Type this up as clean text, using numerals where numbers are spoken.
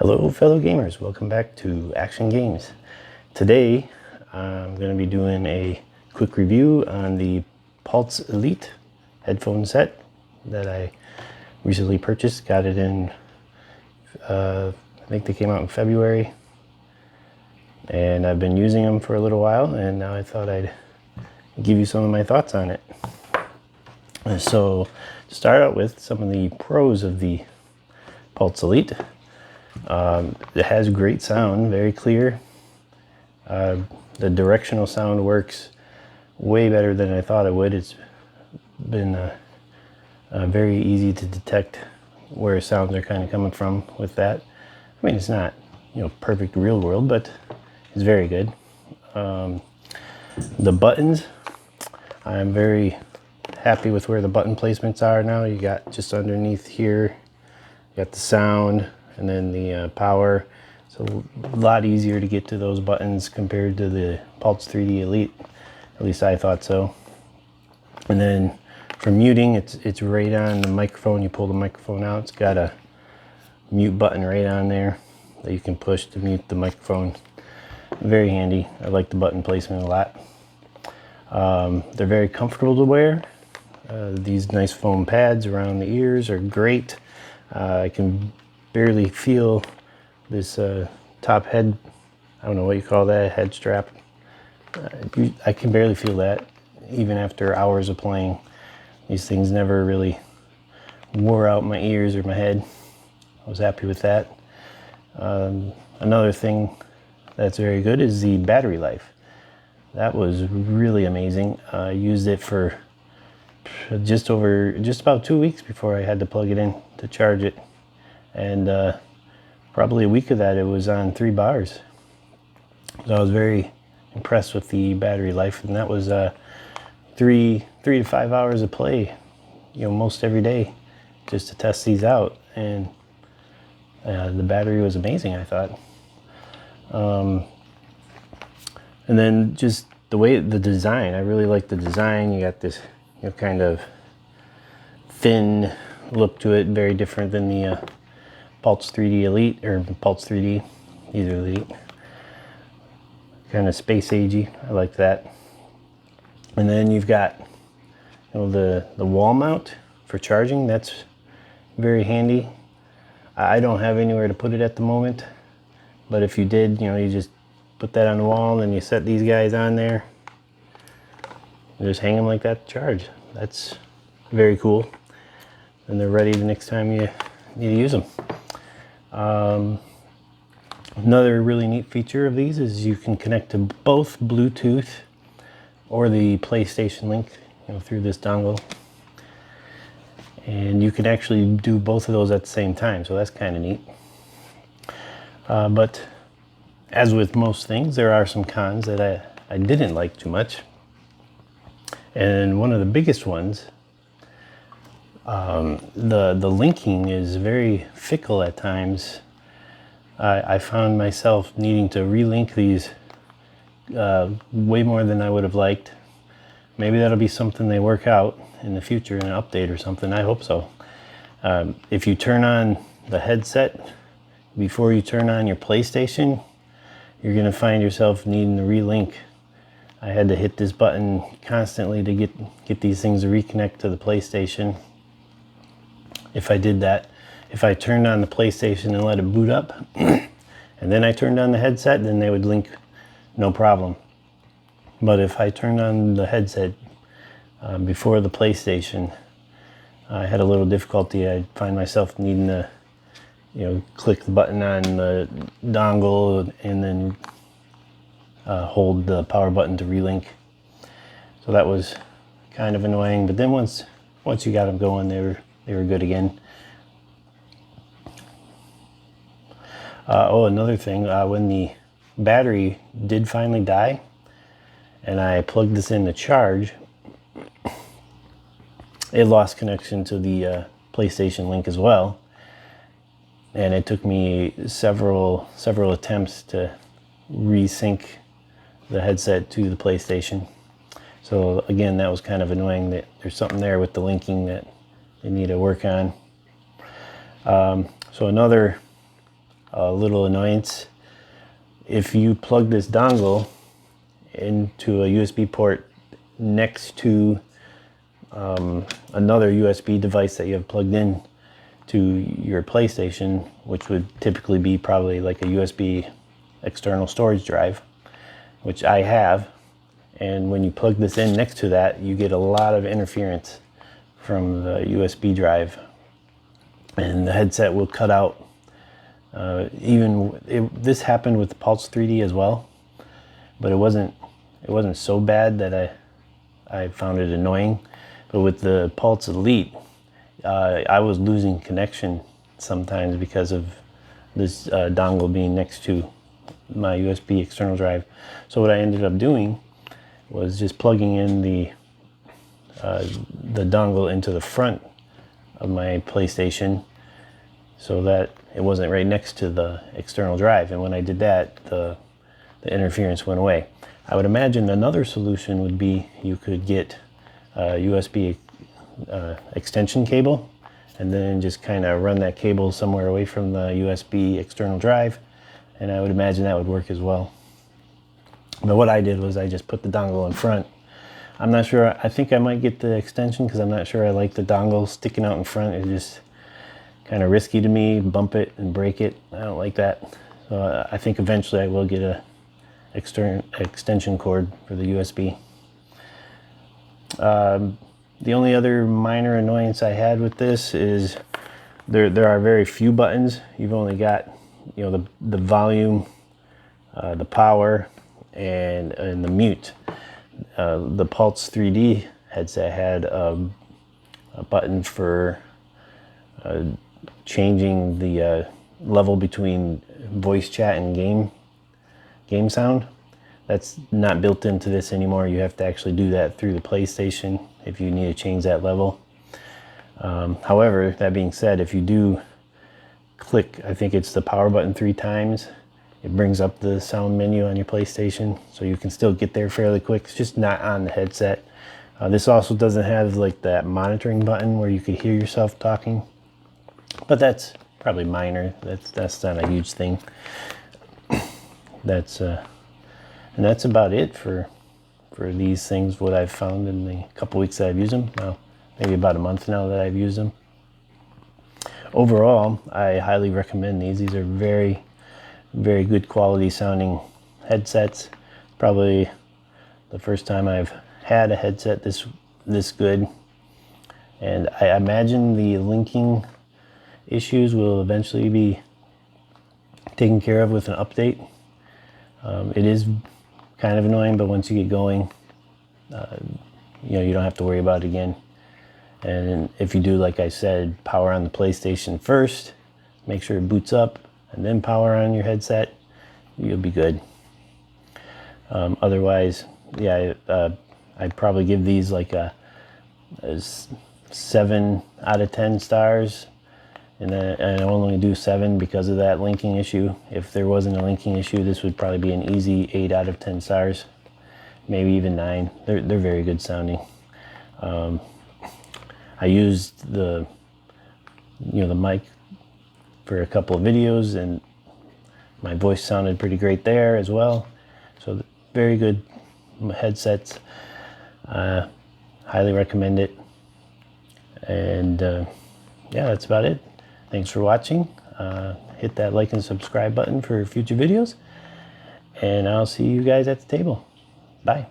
Hello fellow gamers, welcome back to Action Games. Today I'm going to be doing a quick review on the Pulse Elite headphone set that I recently purchased. Got it in, I think they came out in February, and I've been using them for a little while, and now I thought I'd give you some of my thoughts on it. So to start out with, some of the pros of the Pulse Elite. It has great sound, very clear. The directional sound works way better than I thought it would. It's been very easy to detect where sounds are kind of coming from with that. I mean, it's not, perfect real world, but it's very good. The buttons, I'm very happy with where the button placements are now. You got just underneath here, you got the sound, and then the power. So a lot easier to get to those buttons compared to the Pulse 3D Elite. At least I thought so. And then for muting, it's right on the microphone. You pull the microphone out, it's got a mute button right on there that you can push to mute the microphone. Very handy. I like the button placement a lot. They're very comfortable to wear. These nice foam pads around the ears are great. I can barely feel this top head, I don't know what you call that, head strap. I can barely feel that even after hours of playing. These things never really wore out my ears or my head. I was happy with that. Another thing that's very good is the battery life. That was really amazing. I used it for just about 2 weeks before I had to plug it in to charge it. And probably a week of that it was on 3 bars. So I was very impressed with the battery life, and that was 3 to 5 hours of play, most every day, just to test these out. And the battery was amazing, I thought. And then just the design, I really like the design. You got this kind of thin look to it, very different than the Pulse 3D Elite, or Pulse 3D, these are Elite. Kind of space agey, I like that. And then you've got the wall mount for charging. That's very handy. I don't have anywhere to put it at the moment, but if you did, you just put that on the wall and then you set these guys on there and just hang them like that to charge. That's very cool. And they're ready the next time you need to use them. Another really neat feature of these is you can connect to both Bluetooth or the PlayStation Link, through this dongle. And you can actually do both of those at the same time, so that's kind of neat. But as with most things, there are some cons that I didn't like too much. And one of the biggest ones, the linking is very fickle at times. I found myself needing to relink these way more than I would have liked. Maybe that'll be something they work out in the future in an update or something. I hope so. If you turn on the headset before you turn on your PlayStation, you're going to find yourself needing to relink. I had to hit this button constantly to get these things to reconnect to the PlayStation. If I did that, if I turned on the PlayStation and let it boot up, and then I turned on the headset, then they would link no problem. But if I turned on the headset before the PlayStation, I had a little difficulty. I'd find myself needing to, click the button on the dongle and then hold the power button to relink. So that was kind of annoying. But then once you got them going, they were good again. Another thing, when the battery did finally die and I plugged this in to charge, it lost connection to the PlayStation Link as well. And it took me several attempts to resync the headset to the PlayStation. So again, that was kind of annoying. That there's something there with the linking that they need to work on. So another a little annoyance. If you plug this dongle into a USB port next to another USB device that you have plugged in to your PlayStation, which would typically be probably like a USB external storage drive, which I have, and when you plug this in next to that, you get a lot of interference from the USB drive, and the headset will cut out. This happened with the Pulse 3D as well, but it wasn't so bad that I found it annoying. But with the Pulse Elite, I was losing connection sometimes because of this dongle being next to my USB external drive. So what I ended up doing was just plugging in the dongle into the front of my PlayStation so that it wasn't right next to the external drive. And when I did that, the interference went away. I would imagine another solution would be you could get a USB extension cable and then just kind of run that cable somewhere away from the USB external drive, and I would imagine that would work as well. But what I did was I just put the dongle in front. I'm not sure, I think I might get the extension because I'm not sure I like the dongle sticking out in front. It's just kind of risky to me, bump it and break it. I don't like that. So I think eventually I will get a extension cord for the USB. The only other minor annoyance I had with this is there are very few buttons. You've only got, you know, the volume, the power, and the mute. The Pulse 3D headset had a button for changing the level between voice chat and game sound. That's not built into this anymore. You have to actually do that through the PlayStation if you need to change that level. However, that being said, if you do click, I think it's the power button 3 times, it brings up the sound menu on your PlayStation, so you can still get there fairly quick. It's just not on the headset. This also doesn't have like that monitoring button where you could hear yourself talking, but that's probably minor. That's not a huge thing. And that's about it for these things, what I've found in the couple weeks that I've used them. Well, maybe about a month now that I've used them. Overall, I highly recommend these. These are very, very good quality sounding headsets. Probably the first time I've had a headset this good. And I imagine the linking issues will eventually be taken care of with an update. It is kind of annoying, but once you get going, you know, you don't have to worry about it again. And if you do, like I said, power on the PlayStation first, make sure it boots up, and then power on your headset, you'll be good. Otherwise, yeah, I'd probably give these like a 7 out of 10 stars. And I only do 7 because of that linking issue. If there wasn't a linking issue, this would probably be an easy 8 out of 10 stars, maybe even 9. They're very good sounding. I used the mic for a couple of videos, and my voice sounded pretty great there as well. So very good headsets. Highly recommend it. And yeah, that's about it. Thanks for watching. Hit that like and subscribe button for future videos, and I'll see you guys at the table. Bye.